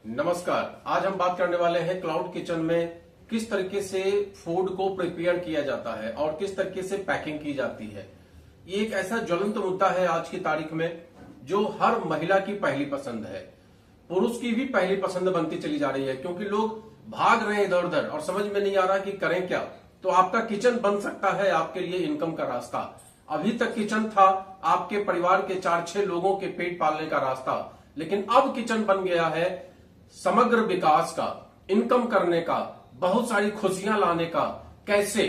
नमस्कार। आज हम बात करने वाले हैं क्लाउड किचन में किस तरीके से फूड को प्रिपेयर किया जाता है और किस तरीके से पैकिंग की जाती है। ये एक ऐसा ज्वलंत मुद्दा है आज की तारीख में जो हर महिला की पहली पसंद है, पुरुष की भी पहली पसंद बनती चली जा रही है, क्योंकि लोग भाग रहे हैं इधर उधर और समझ में नहीं आ रहा कि करें क्या। तो आपका किचन बन सकता है आपके लिए इनकम का रास्ता। अभी तक किचन था आपके परिवार के 4-6 लोगों के पेट पालने का रास्ता, लेकिन अब किचन बन गया है समग्र विकास का, इनकम करने का, बहुत सारी खुशियां लाने का। कैसे,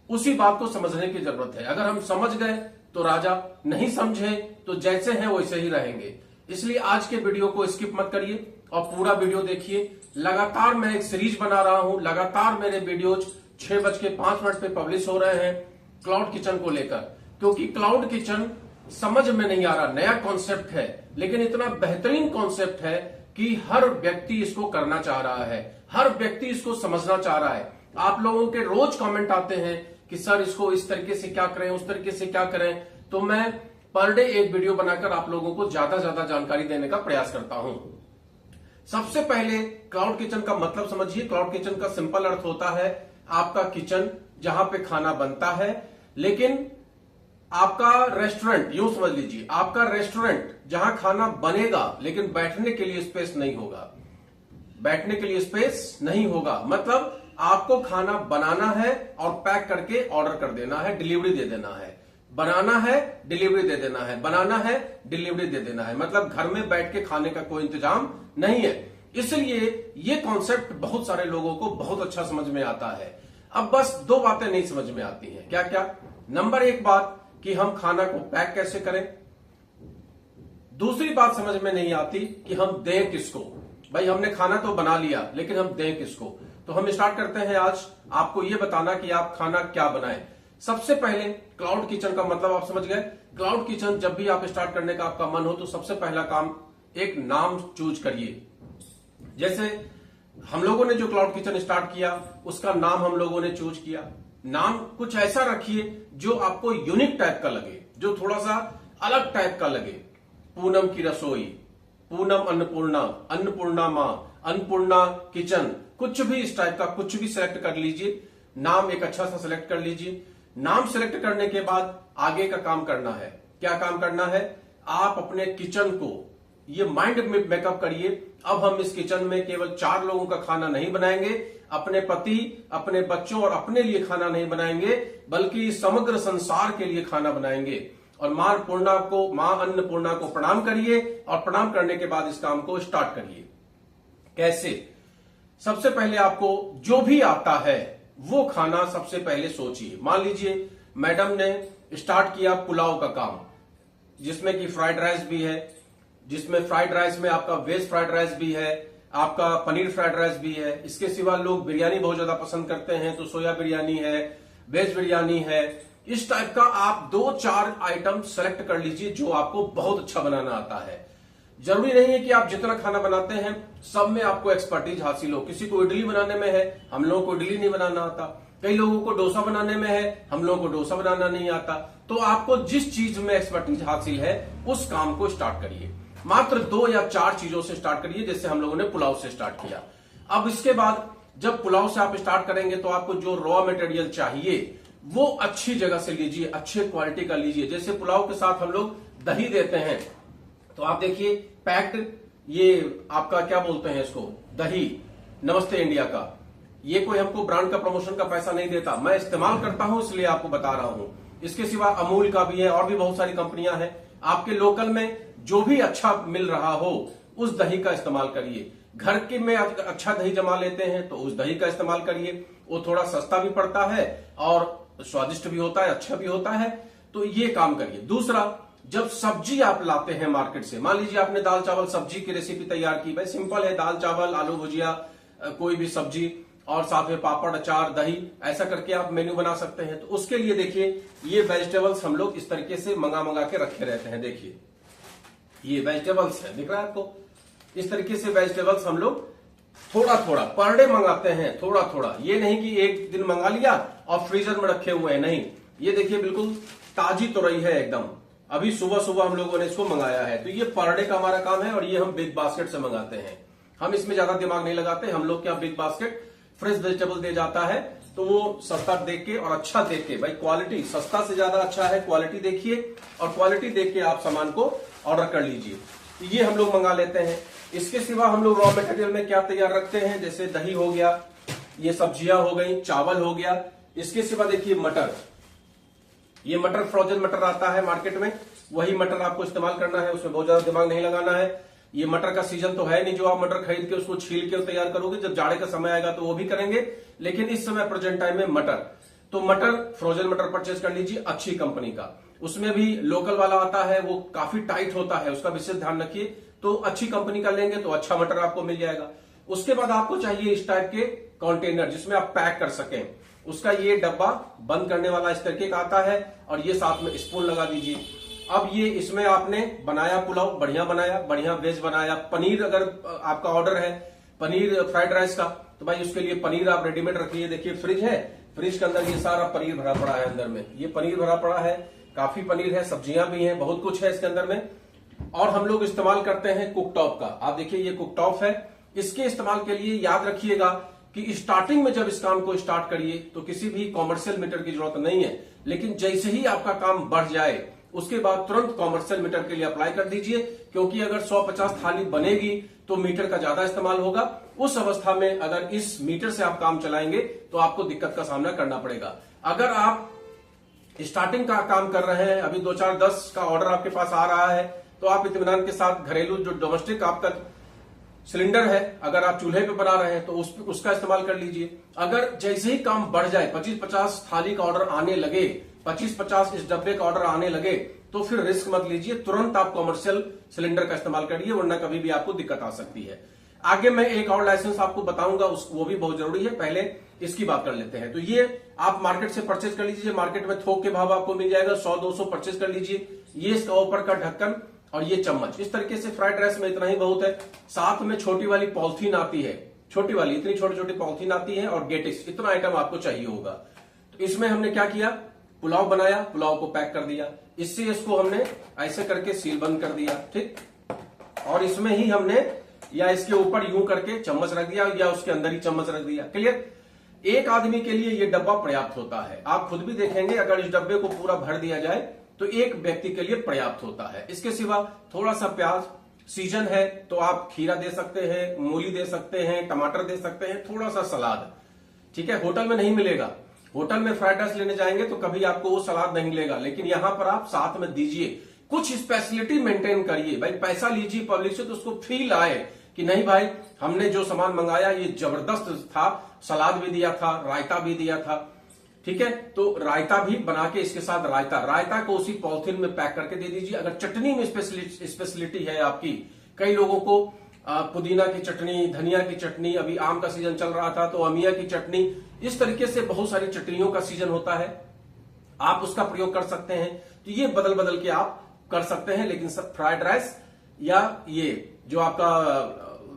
उसी बात को समझने की जरूरत है। अगर हम समझ गए तो राजा, नहीं समझे तो जैसे हैं वैसे ही रहेंगे। इसलिए आज के वीडियो को स्किप मत करिए और पूरा वीडियो देखिए। लगातार मैं एक सीरीज बना रहा हूं, लगातार मेरे वीडियोज 6:05 पे पब्लिश हो रहे हैं क्लाउड किचन को लेकर, क्योंकि क्लाउड किचन समझ में नहीं आ रहा, नया कॉन्सेप्ट है, लेकिन इतना बेहतरीन कॉन्सेप्ट है कि हर व्यक्ति इसको करना चाह रहा है, हर व्यक्ति इसको समझना चाह रहा है। आप लोगों के रोज कमेंट आते हैं कि सर इसको इस तरीके से क्या करें, उस तरीके से क्या करें, तो मैं पर डे एक वीडियो बनाकर आप लोगों को ज्यादा जानकारी देने का प्रयास करता हूं। सबसे पहले क्लाउड किचन का मतलब समझिए। क्लाउड किचन का सिंपल अर्थ होता है आपका किचन जहां पे खाना बनता है, लेकिन आपका रेस्टोरेंट, यूं समझ लीजिए, आपका रेस्टोरेंट जहां खाना बनेगा लेकिन बैठने के लिए स्पेस नहीं होगा। बैठने के लिए स्पेस नहीं होगा मतलब आपको खाना बनाना है और पैक करके ऑर्डर कर देना है, डिलीवरी दे देना है। बनाना है, डिलीवरी दे देना है, बनाना है, डिलीवरी दे देना है, मतलब घर में बैठ के खाने का कोई इंतजाम नहीं है। इसलिए ये कॉन्सेप्ट बहुत सारे लोगों को बहुत अच्छा समझ में आता है। अब बस दो बातें नहीं समझ में आती हैं। क्या क्या? नंबर एक बात कि हम खाना को पैक कैसे करें। दूसरी बात समझ में नहीं आती कि हम दें किसको। भाई हमने खाना तो बना लिया, लेकिन हम दें किसको। तो हम स्टार्ट करते हैं आज आपको यह बताना कि आप खाना क्या बनाएं। सबसे पहले क्लाउड किचन का मतलब आप समझ गए। क्लाउड किचन जब भी आप स्टार्ट करने का आपका मन हो तो सबसे पहला काम एक नाम चूज करिए। जैसे हम लोगों ने जो क्लाउड किचन स्टार्ट किया उसका नाम हम लोगों ने चूज किया। नाम कुछ ऐसा रखिए जो आपको यूनिक टाइप का लगे, जो थोड़ा सा अलग टाइप का लगे। पूनम की रसोई, पूनम अन्नपूर्णा, अन्नपूर्णा मां, अन्नपूर्णा किचन, कुछ भी इस टाइप का कुछ भी सिलेक्ट कर लीजिए। नाम एक अच्छा सा सिलेक्ट कर लीजिए। नाम सिलेक्ट करने के बाद आगे का काम करना है। क्या काम करना है? आप अपने किचन को ये माइंड में मेकअप करिए, अब हम इस किचन में केवल 4 लोगों का खाना नहीं बनाएंगे, अपने पति, अपने बच्चों और अपने लिए खाना नहीं बनाएंगे, बल्कि समग्र संसार के लिए खाना बनाएंगे। और मां अन्नपूर्णा को प्रणाम करिए और प्रणाम करने के बाद इस काम को स्टार्ट करिए। कैसे? सबसे पहले आपको जो भी आता है वो खाना सबसे पहले सोचिए। मान लीजिए मैडम ने स्टार्ट किया पुलाव का काम, जिसमें कि फ्राइड राइस भी है, जिसमें फ्राइड राइस में आपका वेज फ्राइड राइस भी है, आपका पनीर फ्राइड राइस भी है। इसके सिवा लोग बिरयानी बहुत ज्यादा पसंद करते हैं, तो सोया बिरयानी है, वेज बिरयानी है। इस टाइप का आप 2-4 आइटम सेलेक्ट कर लीजिए जो आपको बहुत अच्छा बनाना आता है। जरूरी नहीं है कि आप जितना खाना बनाते हैं सब में आपको एक्सपर्टीज हासिल हो। किसी को इडली बनाने में है, हम लोगों को इडली नहीं बनाना आता। कई लोगों को डोसा बनाने में है, हम लोगों को डोसा बनाना नहीं आता। तो आपको जिस चीज में एक्सपर्टीज हासिल है उस काम को स्टार्ट करिए। मात्र 2 या 4 चीजों से स्टार्ट करिए, जैसे हम लोगों ने पुलाव से स्टार्ट किया। अब इसके बाद जब पुलाव से आप स्टार्ट करेंगे तो आपको जो रॉ मटेरियल चाहिए वो अच्छी जगह से लीजिए, अच्छे क्वालिटी का लीजिए। जैसे पुलाव के साथ हम लोग दही देते हैं, तो आप देखिए पैक्ड, ये आपका क्या बोलते हैं इसको, दही, नमस्ते इंडिया का। ये कोई हमको ब्रांड का प्रमोशन का पैसा नहीं देता, मैं इस्तेमाल करता हूं इसलिए आपको बता रहा हूं। इसके सिवा अमूल का भी है और भी बहुत सारी कंपनियां हैं। आपके लोकल में जो भी अच्छा मिल रहा हो उस दही का इस्तेमाल करिए। घर के में अच्छा दही जमा लेते हैं तो उस दही का इस्तेमाल करिए। वो थोड़ा सस्ता भी पड़ता है और स्वादिष्ट भी होता है, अच्छा भी होता है। तो ये काम करिए। दूसरा, जब सब्जी आप लाते हैं मार्केट से, मान लीजिए आपने दाल चावल सब्जी की रेसिपी तैयार की, भाई सिंपल है, दाल चावल, आलू भुजिया, कोई भी सब्जी और साथ में पापड़, अचार, दही, ऐसा करके आप मेन्यू बना सकते हैं। तो उसके लिए देखिए ये वेजिटेबल्स हम लोग इस तरीके से मंगा के रखे रहते हैं। देखिए ये वेजिटेबल्स है, दिख रहा है आपको? इस तरीके से वेजिटेबल्स हम लोग थोड़ा थोड़ा पर डे मंगाते हैं, थोड़ा थोड़ा। ये नहीं कि एक दिन मंगा लिया और फ्रीजर में रखे हुए हैं, नहीं। ये देखिए बिल्कुल ताजी तुरई है एकदम, अभी सुबह सुबह हम लोगों ने इसको मंगाया है। तो ये पर डे का हमारा काम है और ये हम बिग बास्केट से मंगाते हैं। हम इसमें ज्यादा दिमाग नहीं लगाते। हम लोग क्या बिग बास्केट फ्रेश वेजिटेबल दे जाता है, तो वो सस्ता देख के और अच्छा देख के, भाई क्वालिटी सस्ता से ज्यादा अच्छा है, क्वालिटी देखिए और क्वालिटी देख के आप सामान को ऑर्डर कर लीजिए। ये हम लोग मंगा लेते हैं। इसके सिवा हम लोग रॉ मटेरियल में क्या तैयार रखते हैं, जैसे दही हो गया, ये सब्जियां हो गई, चावल हो गया। इसके सिवा देखिए मटर, ये मटर फ्रोजन मटर आता है मार्केट में, वही मटर आपको इस्तेमाल करना है, उसमें बहुत ज्यादा दिमाग नहीं लगाना है। ये मटर का सीजन तो है नहीं जो आप मटर खरीद के उसको छील के तैयार करोगे, जब जाड़े का समय आएगा तो वो भी करेंगे, लेकिन इस समय प्रेजेंट टाइम में मटर, तो मटर फ्रोजन मटर परचेज कर लीजिए अच्छी कंपनी का। उसमें भी लोकल वाला आता है, वो काफी टाइट होता है, उसका विशेष ध्यान रखिए। तो अच्छी कंपनी का लेंगे तो अच्छा मटर आपको मिल जाएगा। उसके बाद आपको चाहिए इस टाइप के कंटेनर जिसमें आप पैक कर सकें। उसका ये डब्बा बंद करने वाला इस तरीके का आता है और ये साथ में स्पून लगा दीजिए। अब ये इसमें आपने बनाया पुलाव, बढ़िया बनाया, बढ़िया वेज बनाया, पनीर अगर आपका ऑर्डर है पनीर फ्राइड राइस का, तो भाई उसके लिए पनीर आप रेडीमेड रखिए। देखिए फ्रिज है, फ्रिज के अंदर ये सारा पनीर भरा पड़ा है, अंदर में ये पनीर भरा पड़ा है, काफी पनीर है, सब्जियां भी हैं, बहुत कुछ है इसके अंदर में। और हम लोग इस्तेमाल करते हैं कुकटॉप का। आप देखिए ये कुकटॉप है, इसके इस्तेमाल के लिए याद रखिएगा कि स्टार्टिंग में जब इस काम को स्टार्ट करिए तो किसी भी कॉमर्शियल मीटर की जरूरत नहीं है, लेकिन जैसे ही आपका काम बढ़ जाए उसके बाद तुरंत कॉमर्शियल मीटर के लिए अप्लाई कर दीजिए, क्योंकि अगर 150 थाली बनेगी तो मीटर का ज्यादा इस्तेमाल होगा। उस अवस्था में अगर इस मीटर से आप काम चलाएंगे तो आपको दिक्कत का सामना करना पड़ेगा। अगर आप स्टार्टिंग का काम कर रहे हैं, अभी 2 4 10 का ऑर्डर आपके पास आ रहा है, तो आप इत्मीनान के साथ घरेलू जो डोमेस्टिक आपका सिलेंडर है, अगर आप चूल्हे पे बना रहे हैं तो उसका इस्तेमाल कर लीजिए। अगर जैसे ही काम बढ़ जाए, 25-50 थाली का ऑर्डर आने लगे, 25-50 इस डब्बे का ऑर्डर आने लगे, तो फिर रिस्क मत लीजिए, तुरंत आप कॉमर्शियल सिलेंडर का इस्तेमाल करिए, वरना कभी भी आपको दिक्कत आ सकती है। आगे मैं एक और लाइसेंस आपको बताऊंगा, वो भी बहुत जरूरी है, पहले इसकी बात कर लेते हैं। तो ये आप मार्केट से परचेज कर लीजिए, मार्केट में थोक के भाव आपको मिल जाएगा, 100-200 परचेज कर लीजिए। ये इसका ऊपर का ढक्कन और ये चम्मच, इस तरीके से फ्राइड राइस में इतना ही बहुत है। साथ में छोटी वाली पॉलिथीन आती है, छोटी वाली इतनी छोटी छोटी पॉलिथीन आती है, और गेटिस, इतना आइटम आपको चाहिए होगा। तो इसमें हमने क्या किया, पुलाव बनाया, पुलाव को पैक कर दिया, इससे इसको हमने ऐसे करके सील बंद कर दिया, ठीक। और इसमें ही हमने या इसके ऊपर यूं करके चम्मच रख दिया या उसके अंदर ही चम्मच रख दिया, क्लियर। एक आदमी के लिए यह डब्बा पर्याप्त होता है। आप खुद भी देखेंगे अगर इस डब्बे को पूरा भर दिया जाए तो एक व्यक्ति के लिए पर्याप्त होता है। इसके सिवा थोड़ा सा प्याज, सीजन है तो आप खीरा दे सकते हैं, मूली दे सकते हैं, टमाटर दे सकते हैं, थोड़ा सा सलाद, ठीक है। होटल में नहीं मिलेगा, होटल में फ्राइड राइस लेने जाएंगे तो कभी आपको वो सलाद नहीं मिलेगा, लेकिन यहां पर आप साथ में दीजिए, कुछ स्पेशलिटी मेंटेन करिए। भाई पैसा लीजिए पब्लिक से तो उसको फील आए कि नहीं भाई हमने जो सामान मंगाया ये जबरदस्त था, सलाद भी दिया था, रायता भी दिया था, ठीक है। तो रायता भी बना के इसके साथ रायता को उसी पॉलिथीन में पैक करके दे दीजिए। अगर चटनी में स्पेशलिटी है आपकी, कई लोगों को पुदीना की चटनी, धनिया की चटनी, अभी आम का सीजन चल रहा था तो अमिया की चटनी, इस तरीके से बहुत सारी चटनियों का सीजन होता है, आप उसका प्रयोग कर सकते हैं। तो ये बदल बदल के आप कर सकते हैं, लेकिन सब फ्राइड राइस या ये जो आपका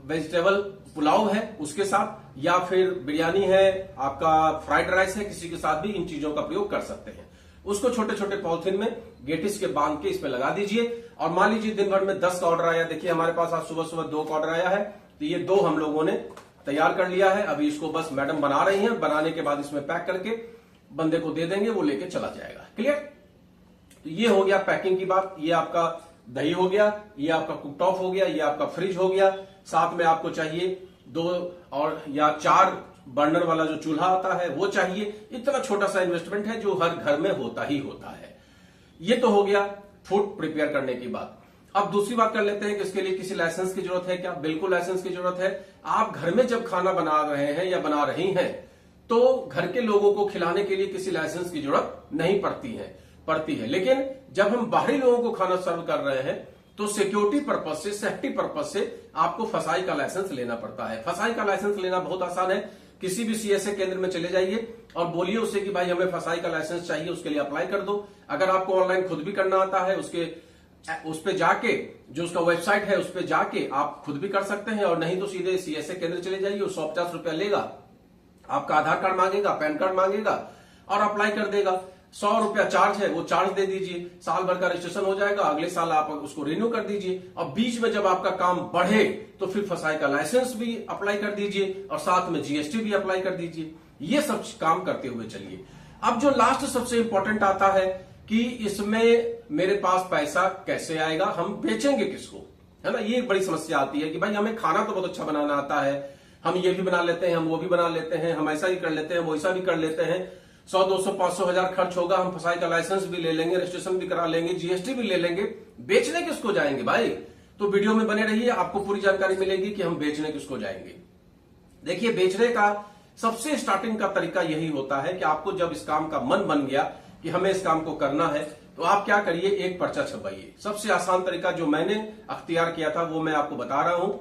वेजिटेबल पुलाव है उसके साथ, या फिर बिरयानी है, आपका फ्राइड राइस है, किसी के साथ भी इन चीजों का प्रयोग कर सकते हैं। उसको छोटे छोटे पॉलिथीन में गेटिस के बांध के इसमें लगा दीजिए। और मान लीजिए दिन भर में 10 का ऑर्डर आया, देखिए हमारे पास आज सुबह सुबह 2 का ऑर्डर आया है, तो ये 2 हम लोगों ने तैयार कर लिया है। अभी इसको बस मैडम बना रही हैं, बनाने के बाद इसमें पैक करके बंदे को दे देंगे, वो लेके चला जाएगा, क्लियर। तो ये हो गया पैकिंग की बात। ये आपका दही हो गया, ये आपका कुकटॉप हो गया, ये आपका फ्रिज हो गया। साथ में आपको चाहिए 2 और या 4 बर्नर वाला जो चूल्हा आता है वो चाहिए। इतना छोटा सा इन्वेस्टमेंट है जो हर घर में होता ही होता है। ये तो हो गया फूड प्रिपेयर करने की बात। अब दूसरी बात कर लेते हैं कि इसके लिए किसी लाइसेंस की जरूरत है क्या? बिल्कुल लाइसेंस की जरूरत है। आप घर में जब खाना बना रहे हैं या बना रही हैं तो घर के लोगों को खिलाने के लिए किसी लाइसेंस की जरूरत नहीं पड़ती है। लेकिन जब हम बाहरी लोगों को खाना सर्व कर रहे हैं तो सिक्योरिटी पर्पज से, सेफ्टी पर्पज से आपको फसाई का लाइसेंस लेना पड़ता है। फसाई का लाइसेंस लेना बहुत आसान है। किसी भी सीएसए केंद्र में चले जाइए और बोलिए उसे कि भाई हमें फसाई का लाइसेंस चाहिए, उसके लिए अप्लाई कर दो। अगर आपको ऑनलाइन खुद भी करना आता है, उस पे जाके जो उसका वेबसाइट है उस पे जाके आप खुद भी कर सकते हैं, और नहीं तो सीधे सीएसए केंद्र चले जाइए। 150 रुपया लेगा, आपका आधार कार्ड मांगेगा, पैन कार्ड मांगेगा और अप्लाई कर देगा। ₹100 चार्ज है, वो चार्ज दे दीजिए, साल भर का रजिस्ट्रेशन हो जाएगा, अगले साल आप उसको रिन्यू कर दीजिए। और बीच में जब आपका काम बढ़े तो फिर फसाई का लाइसेंस भी अप्लाई कर दीजिए और साथ में जीएसटी भी अप्लाई कर दीजिए। ये सब काम करते हुए चलिए। अब जो लास्ट सबसे इंपॉर्टेंट आता है कि इसमें मेरे पास पैसा कैसे आएगा, हम बेचेंगे किसको, है ना। ये एक बड़ी समस्या आती है कि भाई हमें खाना तो बहुत अच्छा बनाना आता है, हम ये भी बना लेते हैं, हम वो भी बना लेते हैं, हम ऐसा ही कर लेते हैं, वो ऐसा भी कर लेते हैं, 100, 200, 500 हजार खर्च होगा, हम फसाई का लाइसेंस भी ले लेंगे, रजिस्ट्रेशन भी करा लेंगे, जीएसटी भी ले लेंगे, बेचने किसको जाएंगे भाई। तो वीडियो में बने रहिए, आपको पूरी जानकारी मिलेगी कि हम बेचने किसको जाएंगे। देखिए, बेचने का सबसे स्टार्टिंग का तरीका यही होता है कि आपको जब इस काम का मन बन गया कि हमें इस काम को करना है, तो आप क्या करिए, एक पर्चा छपवाइए। सबसे आसान तरीका जो मैंने अख्तियार किया था वो मैं आपको बता रहा हूं।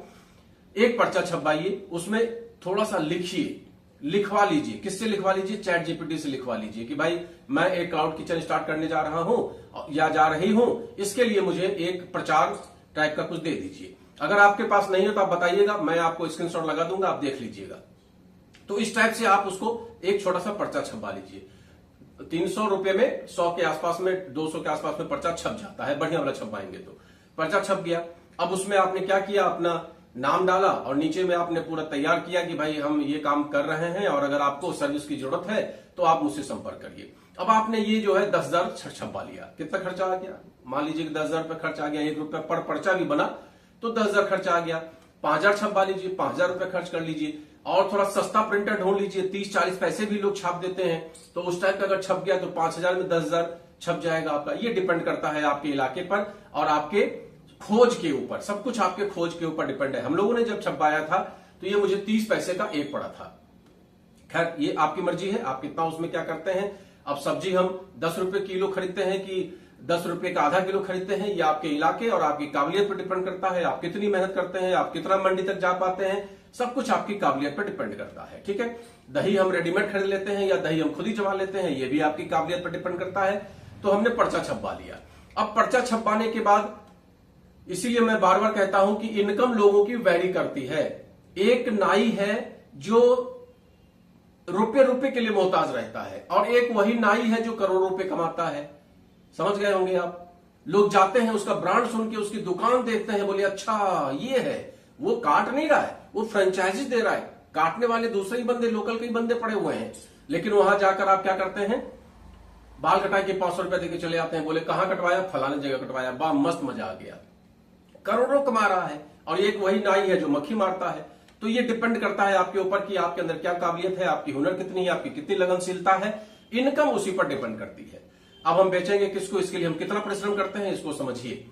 एक पर्चा छपवाइए, उसमें थोड़ा सा लिखिए, लिखवा लीजिए। किससे लिखवा लीजिए? चैट जीपीटी से लिखवा लीजिए कि भाई मैं एक क्लाउड किचन स्टार्ट करने जा रहा हूं या जा रही हूं, इसके लिए मुझे एक प्रचार टाइप का कुछ दे दीजिए। अगर आपके पास नहीं हो तो आप बताइएगा, मैं आपको स्क्रीनशॉट लगा दूंगा, आप देख लीजिएगा। तो इस टाइप से आप उसको एक छोटा सा पर्चा छपवा लीजिए। 300 रुपए में 100 के आसपास में, 200 के आसपास में पर्चा छप जाता है, बढ़िया वाला छपवाएंगे तो। पर्चा छप गया, अब उसमें आपने क्या किया, अपना नाम डाला और नीचे में आपने पूरा तैयार किया कि भाई हम ये काम कर रहे हैं और अगर आपको सर्विस की जरूरत है तो आप मुझसे संपर्क करिए। अब आपने ये जो है 10,000 छपवा लिया। कितना खर्चा आ गया? मान लीजिए कि 10,000 रुपये खर्च आ गया, ₹1 पर पर्चा भी बना तो 10,000 खर्चा आ गया। 5,000 छपवा लीजिए, 5,000 रुपये खर्च कर लीजिए। और थोड़ा सस्ता प्रिंटर ढूंढ लीजिए, 30-40 पैसे भी लोग छाप देते हैं, तो उस टाइप का अगर छप गया तो 5,000 में 10,000 छप जाएगा आपका। ये डिपेंड करता है आपके इलाके पर और आपके खोज के ऊपर, सब कुछ आपके खोज के ऊपर डिपेंड है। हम लोगों ने जब छपवाया था तो ये मुझे 30 पैसे का एक पड़ा था। खैर, ये आपकी मर्जी है, आप कितना उसमें क्या करते हैं। अब सब्जी हम 10 रुपए किलो खरीदते हैं कि 10 रुपए का आधा किलो खरीदते हैं, ये आपके इलाके और आपकी काबिलियत पर डिपेंड करता है। आप कितनी मेहनत करते हैं, आप कितना मंडी तक जा पाते हैं, सब कुछ आपकी काबिलियत पर डिपेंड करता है। ठीक है, दही हम रेडीमेड खरीद लेते हैं या दही हम खुद ही जमा लेते हैं, ये भी आपकी काबिलियत पर डिपेंड करता है। तो हमने पर्चा छपवा लिया। अब पर्चा छपवाने के बाद, इसीलिए मैं बार बार कहता हूं कि इनकम लोगों की वैरी करती है। एक नाई है जो रुपए रुपए के लिए मोहताज रहता है और एक वही नाई है जो करोड़ों रुपए कमाता है। समझ गए होंगे आप। लोग जाते हैं, उसका ब्रांड सुन के उसकी दुकान देखते हैं, बोले अच्छा ये है, वो काट नहीं रहा है, वो फ्रेंचाइजी दे रहा है, काटने वाले दूसरे ही बंदे, लोकल के ही बंदे पड़े हुए हैं। लेकिन वहां जाकर आप क्या करते हैं, बाल कटा के 500 रुपए देके चले आते हैं, बोले कहां कटवाया, फलाने जगह कटवाया, वाह मस्त मजा आ गया, करोड़ों कमा रहा है। और एक वही नाई है जो मक्खी मारता है। तो ये डिपेंड करता है आपके ऊपर कि आपके अंदर क्या काबिलियत है, आपकी हुनर कितनी है, आपकी कितनी लगनशीलता है। इनकम उसी पर डिपेंड करती है। अब हम बेचेंगे किसको, इसके लिए हम कितना परिश्रम करते हैं, इसको समझिए।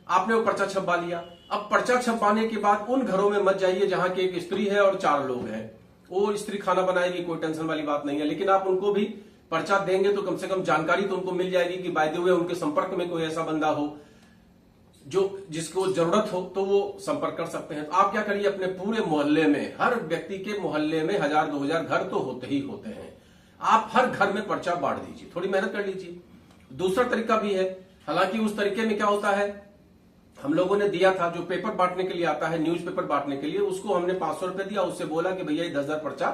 आपने वो पर्चा छपवा लिया। अब पर्चा छपवाने के बाद उन घरों में मत जाइए जहां की एक स्त्री है और 4 लोग हैं। वो स्त्री खाना बनाएगी, कोई टेंशन वाली बात नहीं है, लेकिन आप उनको भी पर्चा देंगे तो कम से कम जानकारी तो उनको मिल जाएगी कि बाय द वे उनके संपर्क में कोई ऐसा बंदा हो जो जिसको जरूरत हो तो वो संपर्क कर सकते हैं। तो आप क्या करिए, अपने पूरे मोहल्ले में, हर व्यक्ति के मोहल्ले में 1,000-2,000 घर तो होते ही होते हैं, आप हर घर में पर्चा बांट दीजिए, थोड़ी मेहनत कर लीजिए। दूसरा तरीका भी है, हालांकि उस तरीके में क्या होता है, हम लोगों ने दिया था, जो पेपर बांटने के लिए आता है, न्यूज़पेपर बांटने के लिए, उसको हमने 500 रुपए दिया, उससे बोला कि भैया 10,000 पर्चा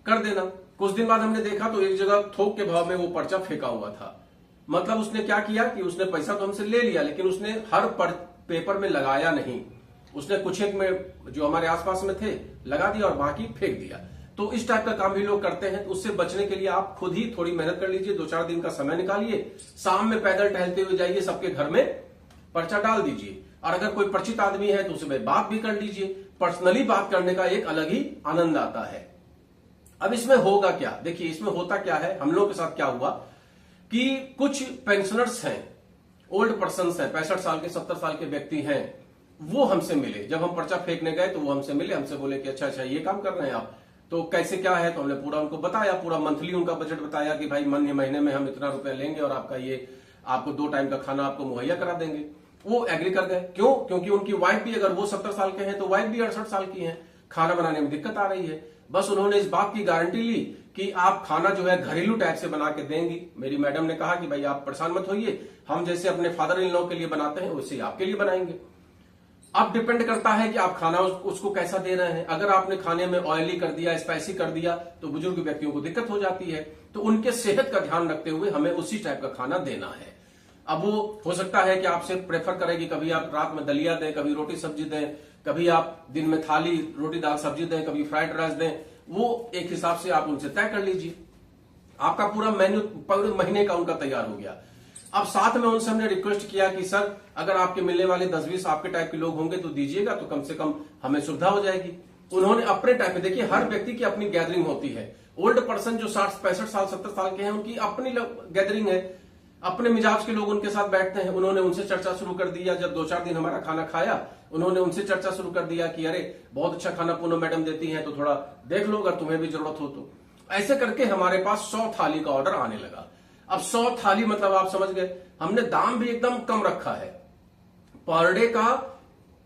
कर देना। कुछ दिन बाद हमने देखा तो एक जगह थोक के भाव में वो पर्चा फेंका हुआ था। मतलब उसने क्या किया कि उसने पैसा तो हमसे ले लिया, लेकिन उसने हर पेपर में लगाया नहीं। उसने कुछ एक में जो हमारे आसपास में थे लगा दिया और बाकी फेंक दिया। तो इस टाइप का काम भी लोग करते हैं। तो उससे बचने के लिए आप खुद ही थोड़ी मेहनत कर लीजिए, 2-4 दिन का समय निकालिए, शाम में पैदल टहलते हुए जाइए, सबके घर में पर्चा डाल दीजिए। और अगर कोई परिचित आदमी है तो उससे बात भी कर लीजिए। पर्सनली बात करने का एक अलग ही आनंद आता है। अब इसमें होगा क्या, देखिए इसमें होता क्या है, हम लोगों के साथ क्या हुआ कि कुछ पेंशनर्स हैं, ओल्ड पर्सन्स हैं, 65 साल के 70 साल के व्यक्ति हैं, वो हमसे मिले। जब हम पर्चा फेंकने गए तो वो हमसे मिले, हमसे बोले कि अच्छा ये काम कर रहे हैं आप, तो कैसे क्या है। तो हमने पूरा उनको बताया, पूरा मंथली उनका बजट बताया कि भाई महीने में हम इतना रुपया लेंगे और आपका ये, आपको 2 टाइम का खाना आपको मुहैया करा देंगे। वो एग्री कर गए। क्यों? क्योंकि उनकी वाइफ भी, अगर वो 70 साल के हैं तो वाइफ भी 68 साल की है, खाना बनाने में दिक्कत आ रही है। बस उन्होंने इस बात की गारंटी ली कि आप खाना जो है घरेलू टाइप से बना के देंगी। मेरी मैडम ने कहा कि भाई आप परेशान मत होइए, हम जैसे अपने फादर इन लॉ के लिए बनाते हैं वैसे आपके लिए बनाएंगे। अब डिपेंड करता है कि आप खाना उसको कैसा दे रहे हैं। अगर आपने खाने में ऑयली कर दिया, स्पाइसी कर दिया, तो बुजुर्ग व्यक्तियों को दिक्कत हो जाती है। तो उनके सेहत का ध्यान रखते हुए हमें उसी टाइप का खाना देना है। अब वो हो सकता है कि आपसे प्रेफर करेगी कभी आप रात में दलिया दें, कभी रोटी सब्जी दें, कभी आप दिन में थाली रोटी दाल सब्जी दें, कभी फ्राइड राइस दें। वो एक हिसाब से आप उनसे तय कर लीजिए। आपका पूरा मेन्यू पूरे महीने का उनका तैयार हो गया। अब साथ में उनसे हमने रिक्वेस्ट किया कि सर अगर आपके मिलने वाले 10-20 आपके टाइप के लोग होंगे तो दीजिएगा, तो कम से कम हमें सुविधा हो जाएगी। उन्होंने अपने टाइप में, देखिए हर व्यक्ति की अपनी गैदरिंग होती है। ओल्ड पर्सन जो 60-65 साल 70 साल के हैं, उनकी अपनी गैदरिंग है, अपने मिजाज के लोग उनके साथ बैठते हैं। उन्होंने उनसे चर्चा शुरू कर दिया। जब 2-4 दिन हमारा खाना खाया, उन्होंने उनसे चर्चा शुरू कर दिया कि अरे बहुत अच्छा खाना पूनम मैडम देती हैं, तो थोड़ा देख लो अगर तुम्हें भी जरूरत हो तो। ऐसे करके हमारे पास 100 थाली का ऑर्डर आने लगा। अब 100 थाली मतलब आप समझ गए, हमने दाम भी एकदम कम रखा है। पर डे का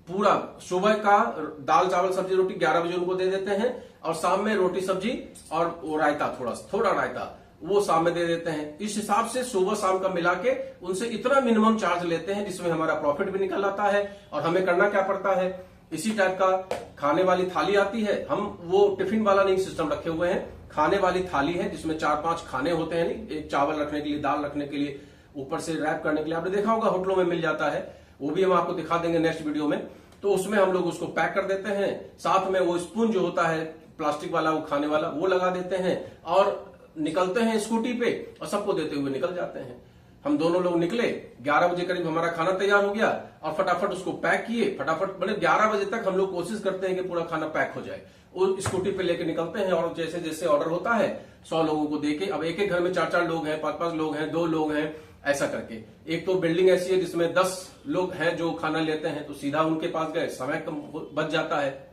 पूरा सुबह का दाल चावल सब्जी रोटी 11 बजे उनको दे देते हैं, और शाम में रोटी सब्जी और वो रायता, थोड़ा रायता वो शाम में दे देते हैं। इस हिसाब से सुबह शाम का मिला के उनसे इतना मिनिमम चार्ज लेते हैं जिसमें हमारा प्रॉफिट भी निकल आता है। और हमें करना क्या पड़ता है, इसी टाइप का खाने वाली थाली आती है। हम वो टिफिन वाला नहीं सिस्टम रखे हुए हैं, खाने वाली थाली है जिसमें 4-5 खाने होते हैं। नहीं, एक चावल रखने के लिए, दाल रखने के लिए, ऊपर से रैप करने के लिए, आपने देखा होगा होटलों में मिल जाता है, वो भी हम आपको दिखा देंगे नेक्स्ट वीडियो में। तो उसमें हम लोग उसको पैक कर देते हैं। साथ में वो स्पून जो होता है प्लास्टिक वाला, वो खाने वाला, वो लगा देते हैं और निकलते हैं स्कूटी पे और सबको देते हुए निकल जाते हैं। हम दोनों लोग निकले, 11 बजे करीब हमारा खाना तैयार हो गया और फटाफट उसको पैक किए। फटाफट मतलब 11 बजे तक हम लोग कोशिश करते हैं कि पूरा खाना पैक हो जाए। वो स्कूटी पे लेके निकलते हैं और जैसे जैसे ऑर्डर होता है 100 लोगों को देके, अब एक एक घर में 4-4 लोग हैं, 5-5 लोग हैं, 2 लोग हैं, ऐसा करके। एक तो बिल्डिंग ऐसी है जिसमें 10 लोग हैं जो खाना लेते हैं, तो सीधा उनके पास गए, समय कम बच जाता है।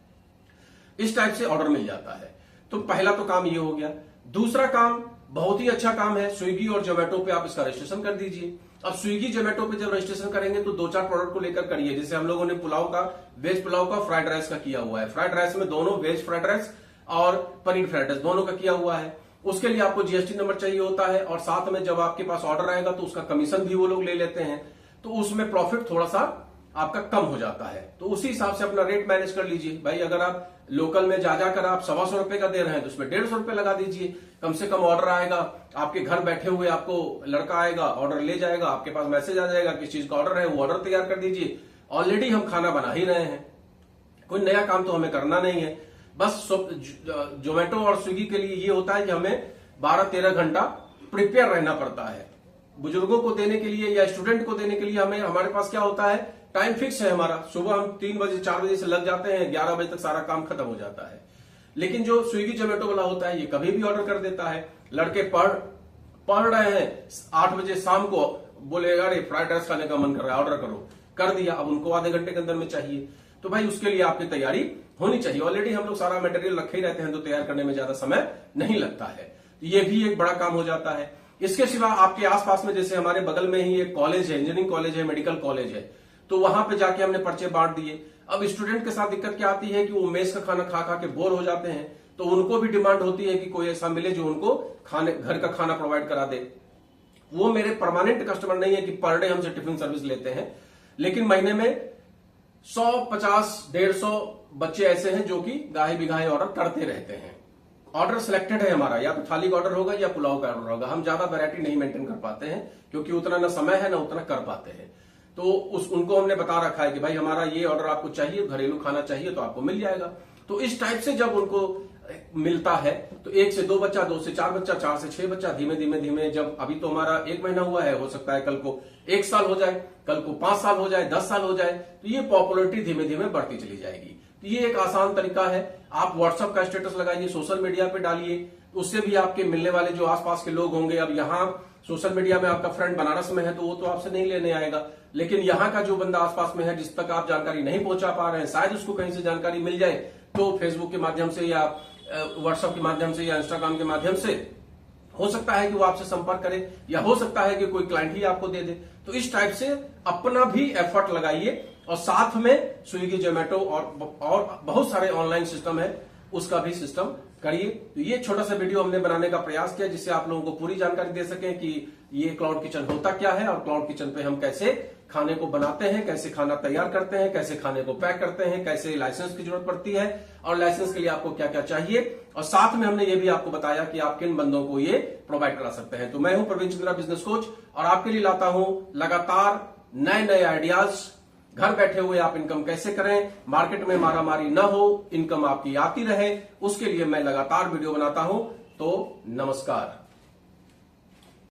इस टाइप से ऑर्डर मिल जाता है। तो पहला तो काम ये हो गया। दूसरा काम बहुत ही अच्छा काम है, स्विगी और जोमेटो पे आप इसका रजिस्ट्रेशन कर दीजिए। अब स्विगी जोमेटो पे जब रजिस्ट्रेशन करेंगे तो 2-4 प्रोडक्ट को लेकर करिए। जैसे हम लोगों ने पुलाव का, वेज पुलाव का, फ्राइड राइस का किया हुआ है। फ्राइड राइस में दोनों वेज फ्राइड राइस और पनीर फ्राइड राइस दोनों का किया हुआ है। उसके लिए आपको जीएसटी नंबर चाहिए होता है, और साथ में जब आपके पास ऑर्डर आएगा तो उसका कमीशन भी वो लोग ले लेते हैं, तो उसमें प्रॉफिट थोड़ा सा आपका कम हो जाता है। तो उसी हिसाब से अपना रेट मैनेज कर लीजिए। भाई अगर आप लोकल में जा जाकर आप 125 रुपए का दे रहे हैं तो उसमें 150 रुपए लगा दीजिए। कम से कम ऑर्डर आएगा, आपके घर बैठे हुए आपको लड़का आएगा, ऑर्डर ले जाएगा, आपके पास मैसेज आ जाएगा किस चीज का ऑर्डर है, वो ऑर्डर तैयार कर दीजिए। ऑलरेडी हम खाना बना ही रहे हैं, कोई नया काम तो हमें करना नहीं है। बस जोमेटो और स्विगी के लिए ये होता है कि हमें 12-13 घंटा प्रिपेयर रहना पड़ता है। बुजुर्गों को देने के लिए या स्टूडेंट को देने के लिए हमें, हमारे पास क्या होता है, टाइम फिक्स है हमारा। सुबह हम 3 बजे 4 बजे से लग जाते हैं, 11 बजे तक सारा काम खत्म हो जाता है। लेकिन जो स्विगी जोमेटो वाला होता है ये कभी भी ऑर्डर कर देता है। लड़के पढ़ रहे हैं, 8 बजे शाम को बोलेगा अरे फ्राइड राइस खाने का मन कर रहा है, ऑर्डर करो, कर दिया। अब उनको आधे घंटे के अंदर में चाहिए, तो भाई उसके लिए आपकी तैयारी होनी चाहिए। ऑलरेडी हम लोग सारा मटेरियल रखे ही रहते हैं, तो तैयार करने में ज्यादा समय नहीं लगता है। ये भी एक बड़ा काम हो जाता है। इसके सिवा आपके आसपास में, जैसे हमारे बगल में ही एक कॉलेज है, इंजीनियरिंग कॉलेज है, मेडिकल कॉलेज है, तो वहां पे जाके हमने पर्चे बांट दिए। अब स्टूडेंट के साथ दिक्कत क्या आती है कि वो मेस का खाना खा खा के बोर हो जाते हैं, तो उनको भी डिमांड होती है कि कोई ऐसा मिले जो उनको घर का खाना प्रोवाइड करा दे। वो मेरे परमानेंट कस्टमर नहीं है कि पर डे हमसे टिफिन सर्विस लेते हैं, लेकिन महीने में 100, 50, 150 बच्चे ऐसे हैं जो कि गाहे बिगाहे ऑर्डर करते रहते हैं। ऑर्डर सिलेक्टेड है हमारा, या तो थाली का ऑर्डर होगा या पुलाव का ऑर्डर होगा। हम ज्यादा वैरायटी नहीं मेंटेन कर पाते हैं क्योंकि उतना ना समय है ना उतना कर पाते हैं। तो उनको हमने बता रखा है कि भाई हमारा ये ऑर्डर आपको चाहिए, घरेलू खाना चाहिए तो आपको मिल जाएगा। तो इस टाइप से जब उनको मिलता है तो 1 से 2 बच्चा, 2 से 4 बच्चा, 4 से 6 बच्चा, धीमे धीमे जब अभी तो हमारा 1 महीना हुआ है, हो सकता है कल को 1 साल हो जाए, कल को 5 साल हो जाए, 10 साल हो जाए, तो ये पॉपुलरिटी धीमे धीमे बढ़ती चली जाएगी। तो ये एक आसान तरीका है। आप व्हाट्सएप का स्टेटस लगाइए, सोशल मीडिया पे डालिए, उससे भी आपके मिलने वाले जो आसपास के लोग होंगे, अब यहाँ सोशल मीडिया में आपका फ्रेंड बनारस में है तो वो तो आपसे नहीं लेने आएगा, लेकिन यहाँ का जो बंदा आसपास में है जिस तक आप जानकारी नहीं पहुंचा पा रहे हैं, शायद उसको कहीं से जानकारी मिल जाए, तो फेसबुक के माध्यम से या व्हाट्सएप के माध्यम से या इंस्टाग्राम के माध्यम से हो सकता है कि वो आपसे संपर्क करे, या हो सकता है कि कोई क्लाइंट ही आपको दे दे। तो इस टाइप से अपना भी एफर्ट लगाइए, और साथ में स्विगी जोमेटो और बहुत सारे ऑनलाइन सिस्टम है, उसका भी सिस्टम करिए। तो ये छोटा सा वीडियो हमने बनाने का प्रयास किया जिससे आप लोगों को पूरी जानकारी दे सकें कि ये क्लाउड किचन होता क्या है और क्लाउड किचन पे हम कैसे खाने को बनाते हैं, कैसे खाना तैयार करते हैं, कैसे खाने को पैक करते हैं, कैसे लाइसेंस की जरूरत पड़ती है और लाइसेंस के लिए आपको क्या क्या चाहिए, और साथ में हमने ये भी आपको बताया कि आप किन बंदों को ये प्रोवाइड करा सकते हैं। तो मैं हूं प्रवीण चंद्रा, बिजनेस कोच, और आपके लिए लाता हूं लगातार नए नए आइडियाज। घर बैठे हुए आप इनकम कैसे करें, मार्केट में मारामारी ना हो, इनकम आपकी आती रहे, उसके लिए मैं लगातार वीडियो बनाता हूं। तो नमस्कार।